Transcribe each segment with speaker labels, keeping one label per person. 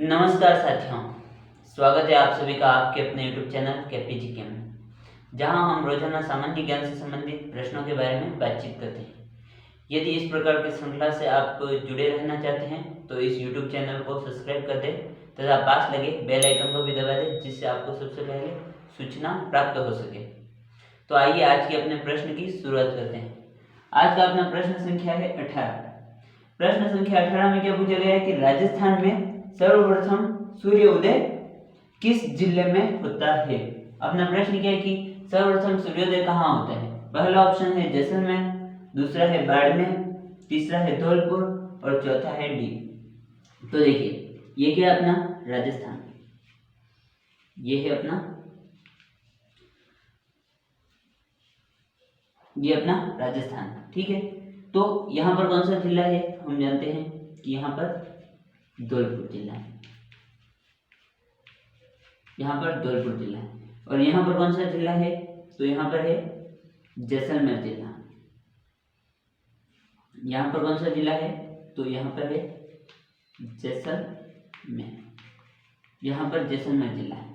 Speaker 1: नमस्कार साथियों, स्वागत है आप सभी का आपके अपने YouTube चैनल KPGK में, जहां हम रोजाना सामान्य ज्ञान से संबंधित प्रश्नों के बारे में बातचीत करते हैं। यदि इस प्रकार की श्रृंखला से आप जुड़े रहना चाहते हैं तो इस YouTube चैनल को सब्सक्राइब कर दें तथा पास लगे बेल आइकन को भी दबा दें, जिससे आपको सबसे पहले सूचना प्राप्त हो सके। तो आइए आज के अपने प्रश्न की शुरुआत करते हैं। आज का अपना प्रश्न संख्या है 18। प्रश्न संख्या 18 में क्या पूछा गया है कि राजस्थान में सर्वप्रथम सूर्योदय किस जिले में होता है। अपना प्रश्न क्या है कि सर्वप्रथम सूर्योदय कहाँ होता है। पहला ऑप्शन है जैसलमेर, दूसरा है बाड़मेर, तीसरा है धौलपुर और चौथा है डी। तो देखिए ये क्या है अपना राजस्थान, ये है अपना राजस्थान। ठीक है, तो यहाँ पर कौन सा जिला है, हम जानते हैं कि यहाँ पर धौलपुर जिला है, यहाँ पर धौलपुर जिला है। और यहाँ पर कौन सा जिला है, तो यहाँ पर है जैसलमेर जिला। यहाँ पर कौन सा जिला है, तो यहाँ पर है जैसलमेर, यहाँ पर जैसलमेर जिला है।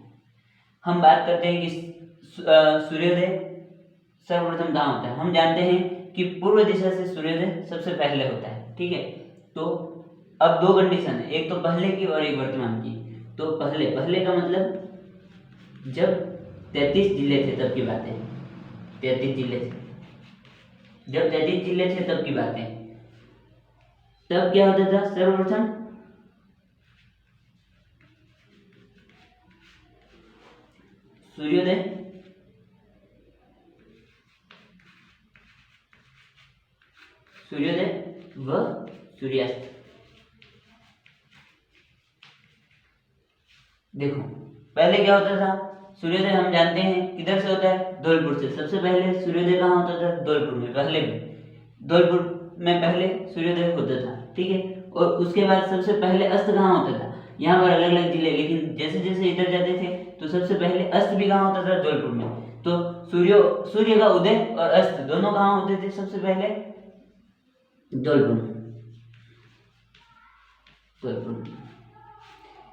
Speaker 1: हम बात करते हैं कि सूर्योदय सर्वप्रथम कहाँ होता है। हम जानते हैं कि पूर्व दिशा से सूर्योदय सबसे पहले होता है। ठीक है, तो अब दो कंडीशन है, एक तो पहले की और एक वर्तमान की। तो पहले का मतलब जब 33 जिले थे तब की बात है, 33 जिले थे, जब 33 जिले थे तब की बात है। तब क्या होता था, सर्वप्रथम सूर्योदय व सूर्यास्त। देखो पहले क्या होता था, सूर्योदय हम जानते हैं किधर से होता है, धौलपुर से। सबसे पहले सूर्योदय कहाँ होता था, धौलपुर में। धौलपुर में पहले सूर्योदय होता था। ठीक है, और उसके बाद सबसे पहले अस्त कहाँ होता था, यहाँ पर अलग अलग जिले, लेकिन जैसे जैसे इधर जाते थे तो सबसे पहले अस्त भी कहाँ होता था, धौलपुर में। तो सूर्य का उदय और अस्त दोनों कहाँ होते थे, सबसे पहले धौलपुर में।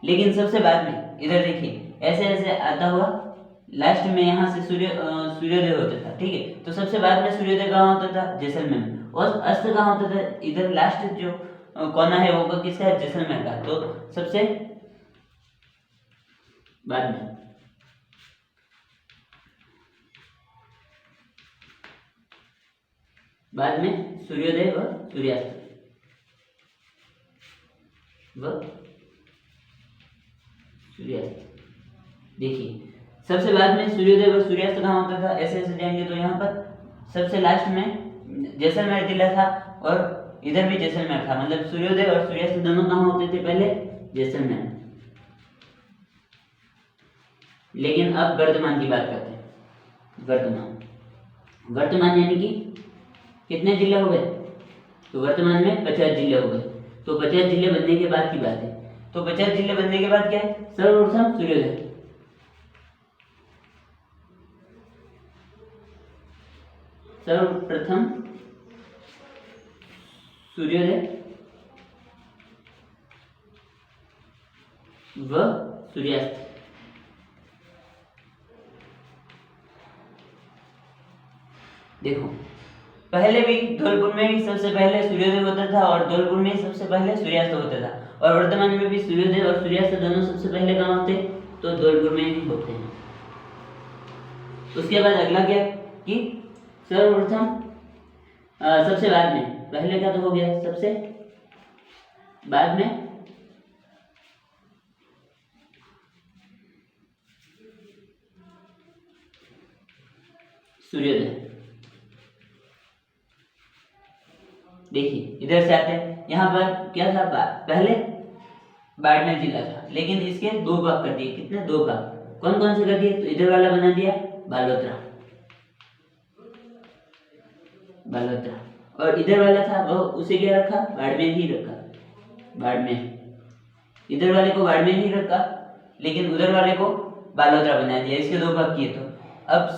Speaker 1: लेकिन सबसे बाद में इधर देखिए ऐसे ऐसे आता हुआ लास्ट में यहाँ से सूर्योदय होता था। ठीक है, तो सबसे बाद में सूर्योदय कहाँ होता था, जैसलमेर में। और अस्त कहाँ होता था, इधर लास्ट जो कोना है वो किसका है, जैसलमेर का। तो सबसे बाद में सूर्योदय व सूर्यास्त देखिए सबसे बाद में सूर्योदय और सूर्यास्त कहाँ होता था, ऐसे ऐसे जाएंगे तो यहाँ पर सबसे लास्ट में जैसलमेर जिला था और इधर भी जैसलमेर था। मतलब सूर्योदय और सूर्यास्त दोनों कहाँ होते थे, पहले जैसलमेर। लेकिन अब वर्तमान की बात करते हैं। वर्तमान यानी कि कितने जिले हो गए, तो वर्तमान में 50 जिले हो गए। तो 50 जिले बनने के बाद की बात है। तो 50 जिले बनने के बाद क्या है, सर्वप्रथम सूर्योदय, व सूर्यास्त। देखो पहले भी धौलपुर में भी सबसे पहले सूर्योदय होता था और धौलपुर में सबसे पहले सूर्यास्त होता था। और वर्तमान में भी सूर्योदय और सूर्यास्त दोनों सबसे पहले कहाँ होते हैं, तो धौलपुर में ही होते हैं। उसके बाद अगला क्या कि सर्वप्रथम सबसे बाद में, पहले का तो हो गया, सबसे बाद में सूर्योदय। देखिए इधर से आते हैं, यहाँ पर क्या था, पहले बाड़मेर जिला था, लेकिन इसके दो भाग कर दिए। कितने, दो भाग। कौन कौन से कर दिए, तो इधर वाला बना दिया बालोतरा, और इधर वाला था वो उसे क्या रखा, बाड़मेर ही रखा, बाड़मेर। इधर वाले को बाड़मेर ही रखा, लेकिन उधर वाले को बालोतरा बना दिया। इसके दो भाग किए। तो अब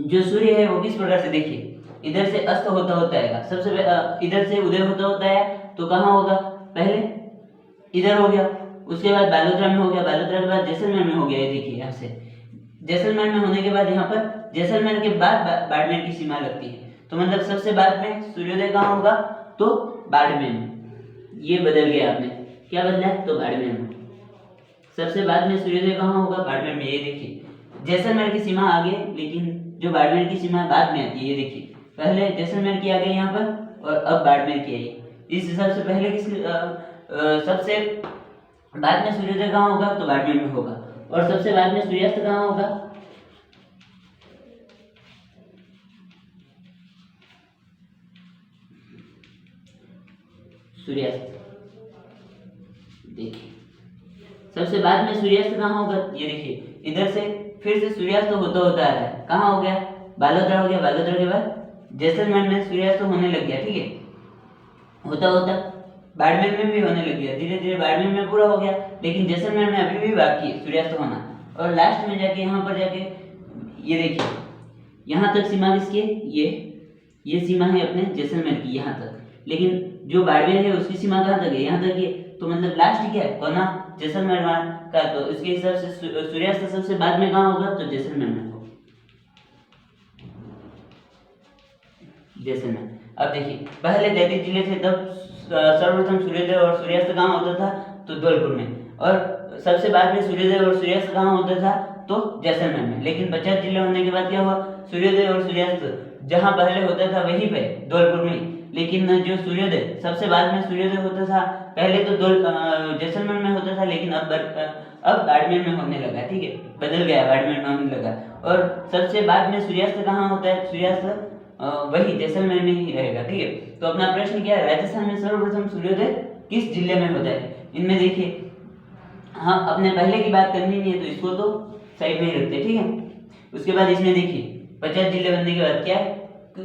Speaker 1: जो सूर्य है वो किस प्रकार से, देखिए इधर से अस्त होता होता आएगा, सबसे इधर से उदय होता होता है, तो कहाँ होगा, पहले इधर हो गया, उसके बाद बालोतरा में हो गया, बालोतरा के बाद जैसलमेर में हो गया। ये देखिए यहाँ से जैसलमेर में होने के बाद यहाँ पर जैसलमेर के बाद बाड़मेर की सीमा लगती है। तो मतलब सबसे बाद में सूर्योदय कहाँ होगा, तो बाड़मेर में। ये बदल गया आपने, क्या बदला है, तो बाड़मेर में। सबसे बाद में सूर्योदय कहाँ होगा, बाड़मेर में। ये देखिए जैसलमेर की सीमा आगे, लेकिन जो बाड़मेर की सीमा बाद में आती है। ये देखिए पहले जैसलमेर की आ गई यहाँ पर और अब बाड़मेर की आई। इस हिसाब से पहले सबसे बाद में सूर्योदय कहाँ होगा, तो बाड़मेर में होगा। और सबसे बाद में सूर्यास्त कहाँ होगा, सूर्यास्त। देखिए सबसे बाद में सूर्यास्त कहाँ होगा, ये देखिए इधर से फिर से सूर्यास्त होता होता आ रहा है। कहाँ हो गया, बालोतरा हो गया, बालोतरा के बाद जैसलमेर में सूर्यास्त होने लग गया। ठीक है, होता होता बाड़मेर में भी होने लग गया। धीरे धीरे बाड़मेर में पूरा हो गया, लेकिन जैसलमेर में अभी भी बाकी है सूर्यास्त होना। और लास्ट में जाके यहाँ पर जाके ये देखिए यहाँ तक सीमा किसकी है, ये सीमा है अपने जैसलमेर की यहाँ तक। लेकिन जो बाड़मेर है उसकी सीमा कहाँ तक है, यहाँ तक है। तो मतलब लास्ट क्या है, कोना जैसलमेर का। तो इसके हिसाब से सूर्यास्त सबसे बाद में कहाँ होगा, तो जैसलमेर में होगा, जैसलमेर। अब देखिए पहले 33 जिले थे, तब सर्वप्रथम सूर्योदय और सूर्यास्त कहाँ होता था, तो धौलपुर में। और सबसे बाद में सूर्योदय और सूर्यास्त कहाँ होता था, तो जैसलमेर में। लेकिन 50 जिले होने के बाद क्या हुआ, सूर्योदय और सूर्यास्त जहाँ पहले होता था वहीं पे धौलपुर में। लेकिन जो सूर्योदय सबसे बाद में सूर्योदय होता था, पहले तो जैसलमेर में होता था, लेकिन अब बाड़मेर में होने लगा। ठीक है, बदल गया, बाड़मेर में होने लगा। और सबसे बाद में सूर्यास्त कहाँ होता है, सूर्यास्त वही जैसलमेर में ही रहेगा। ठीक है, तो अपना प्रश्न क्या है, राजस्थान में सर्वप्रथम सूर्योदय किस जिले में होता है। इनमें देखिए हाँ अपने पहले की बात करनी नहीं है, तो इसको तो साइड में ही रखते हैं। ठीक है, उसके बाद इसमें देखिए 50 जिले बनने के बाद क्या है,